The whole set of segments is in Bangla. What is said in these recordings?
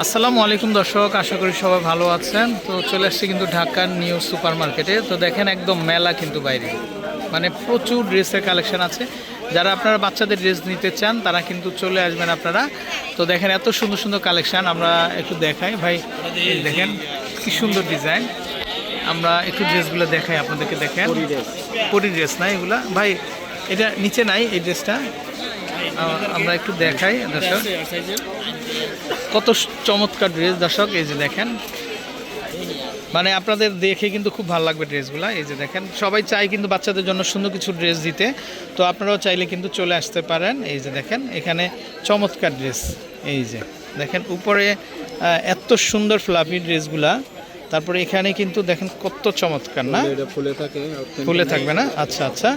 আসসালামু আলাইকুম দর্শক, আশা করি সবাই ভালো আছেন। তো চলে আসছি কিন্তু ঢাকার নিউ সুপার মার্কেটে। তো দেখেন একদম মেলা কিন্তু বাইরে, মানে প্রচুর ড্রেসের কালেকশন আছে। যারা আপনারা বাচ্চাদের ড্রেস নিতে চান তারা কিন্তু চলে আসবেন আপনারা। তো দেখেন এত সুন্দর সুন্দর কালেকশন, আমরা একটু দেখাই ভাই। দেখেন কি সুন্দর ডিজাইন, আমরা একটু ড্রেসগুলো দেখাই আপনাদেরকে। দেখেন পরি ড্রেস না এগুলা ভাই, এটা নিচে নাই এই ড্রেসটা, আমরা একটু দেখাই দর্শক। কত চমৎকার ড্রেস দর্শক, এই যে দেখেন, মানে আপনাদের দেখে কিন্তু খুব ভালো লাগবে ড্রেসগুলো। এই যে দেখেন, সবাই চাই কিন্তু বাচ্চাদের জন্য সুন্দর কিছু ড্রেস দিতে, তো আপনারাও চাইলে কিন্তু চলে আসতে পারেন। এই যে দেখেন এখানে চমৎকার ড্রেস, এই যে দেখেন উপরে এত সুন্দর ফ্লাফি ড্রেসগুলা। তারপরে এখানে কিন্তু দেখেন কত চমৎকার না, ফুলে থাকবে না। আচ্ছা আচ্ছা,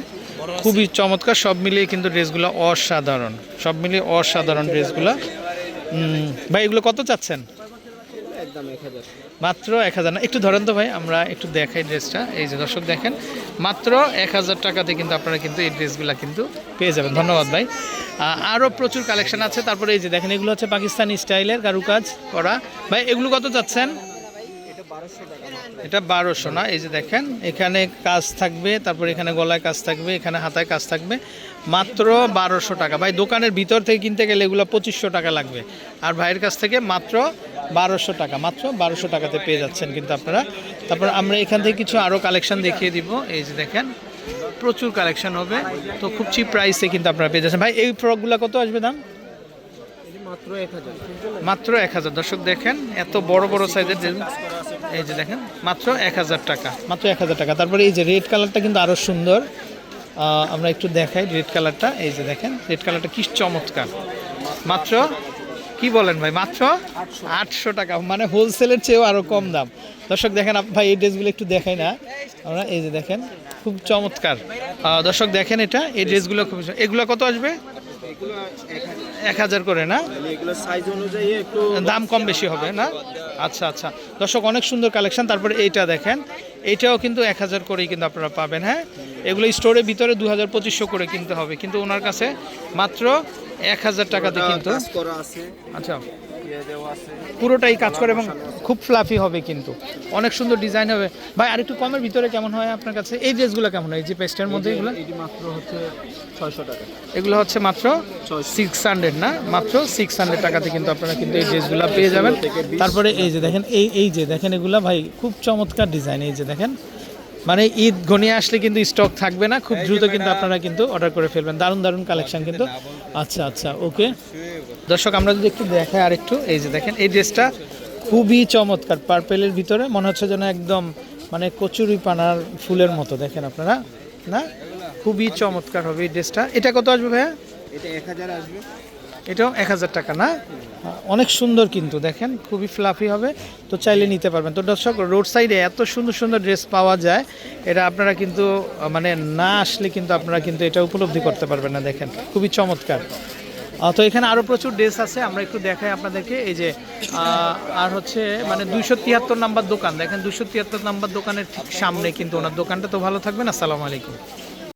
খুবই চমৎকার। সব মিলিয়ে কিন্তু ড্রেসগুলো অসাধারণ, সব মিলিয়ে অসাধারণ ড্রেসগুলো। ভাই এগুলো কত চাচ্ছেন? মাত্র 1000 না? একটু ধরেন তো ভাই, আমরা একটু দেখাই ড্রেসটা। এই যে দর্শক দেখেন, মাত্র 1000 টাকাতে কিন্তু আপনারা কিন্তু এই ড্রেসগুলো কিন্তু পেয়ে যাবেন। ধন্যবাদ ভাই। আরও প্রচুর কালেকশন আছে। তারপরে এই যে দেখেন, এগুলো হচ্ছে পাকিস্তানি স্টাইলের কারুকাজ করা। ভাই এগুলো কত চাচ্ছেন? এটা 1200 না? এই যে দেখেন এখানে কাজ থাকবে, তারপর এখানে গলায় কাজ থাকবে, এখানে হাতায় কাজ থাকবে, মাত্র 1200 টাকা। ভাই দোকানের ভিতর থেকে কিনতে গেলে এগুলো 2500 টাকা লাগবে, আর ভাইয়ের কাছ থেকে মাত্র 1200 টাকা, মাত্র 1200 টাকাতে পেয়ে যাচ্ছেন কিন্তু আপনারা। তারপর আমরা এখান থেকে কিছু আরও কালেকশন দেখিয়ে দিব। এই যে দেখেন প্রচুর কালেকশন হবে, তো খুব চিপ প্রাইসে কিন্তু আপনারা পেয়ে যাচ্ছেন। ভাই এই ফ্রকগুলো কত আসবে দাম? মাত্র 1000। দর্শক দেখেন এত বড় বড় সাইজের, এই যে দেখেন মাত্র 1000 টাকা, মাত্র 1000 টাকা। তারপরে এই যে রেড কালারটা কিন্তু আরও সুন্দর, আমরা একটু দেখাই রেড কালারটা। এই যে দেখেন রেড কালারটা কি চমৎকার, মাত্র কি বলেন ভাই, মাত্র 800 টাকা, মানে হোলসেলের চেয়েও আরও কম দাম। দর্শক দেখেন ভাই এই ড্রেসগুলো একটু দেখাই না আমরা। এই যে দেখেন খুব চমৎকার। দর্শক দেখেন এটা, এই ড্রেসগুলো খুব, এগুলো কত আসবে? 1000 করে না? দাম কম বেশি হবে না? আচ্ছা আচ্ছা দর্শক, অনেক সুন্দর কালেকশন। তারপরে এইটা দেখেন, এইটাও কিন্তু 1000 করেই কিন্তু আপনারা পাবেন। হ্যাঁ, এগুলো স্টোরের ভিতরে 2000-2500 করে কিনতে হবে, কিন্তু ওনার কাছে মাত্র 1000 টাকাতে কিন্তু। আচ্ছা, পুরোটাই কাজ করে এবং খুব ফ্লাফি হবে, কিন্তু অনেক সুন্দর ডিজাইন হবে। ভাই আরেকটু কমের ভিতরে কেমন হয় আপনার কাছে? এই ড্রেসগুলো কেমন হয়, এই যে পেস্টের মধ্যে এগুলো? মাত্র হচ্ছে 600 টাকা। এগুলো হচ্ছে মাত্র 600 না? মাত্র 600 টাকাতে কিন্তু আপনারা কিন্তু এই ড্রেসগুলো পেয়ে যাবেন। তারপরে এই যে দেখেন, এই যে দেখেন এগুলা ভাই খুব চমৎকার ডিজাইন। এই যে দেখেন, মানে ঈদ ঘনিয়ে আসলে কিন্তু স্টক থাকবে না, খুব দ্রুত কিন্তু আপনারা কিন্তু অর্ডার করে ফেলবেন। দারুণ দারুণ কালেকশন কিন্তু। আচ্ছা আচ্ছা ওকে দর্শক, আমরা যদি একটু দেখাই আর একটু। এই যে দেখেন এই ড্রেসটা খুবই চমৎকার, পার্পেলের ভিতরে মনে হচ্ছে যেন একদম মানে কচুরি পানার ফুলের মতো। দেখেন আপনারা না, খুবই চমৎকার হবে এই ড্রেসটা। এটা কত আসবে ভাইয়া? এটা 1000 আসবে। এটাও 1000 টাকা না? অনেক সুন্দর কিন্তু দেখেন, খুবই ফ্লাফি হবে, তো চাইলে নিতে পারবেন। তো দর্শক, রোড সাইডে এত সুন্দর সুন্দর ড্রেস পাওয়া যায়, এটা আপনারা কিন্তু মানে না আসলে কিন্তু আপনারা কিন্তু এটা উপলব্ধি করতে পারবেন না। দেখেন খুবই চমৎকার। তো এখানে আরও প্রচুর ড্রেস আছে, আমরা একটু দেখাই আপনাদেরকে। এই যে আর হচ্ছে মানে 273 নাম্বার দোকান, দেখেন 273 নাম্বার দোকানের ঠিক সামনে কিন্তু ওনার দোকানটা। তো ভালো থাকবেন, আসসালামু আলাইকুম।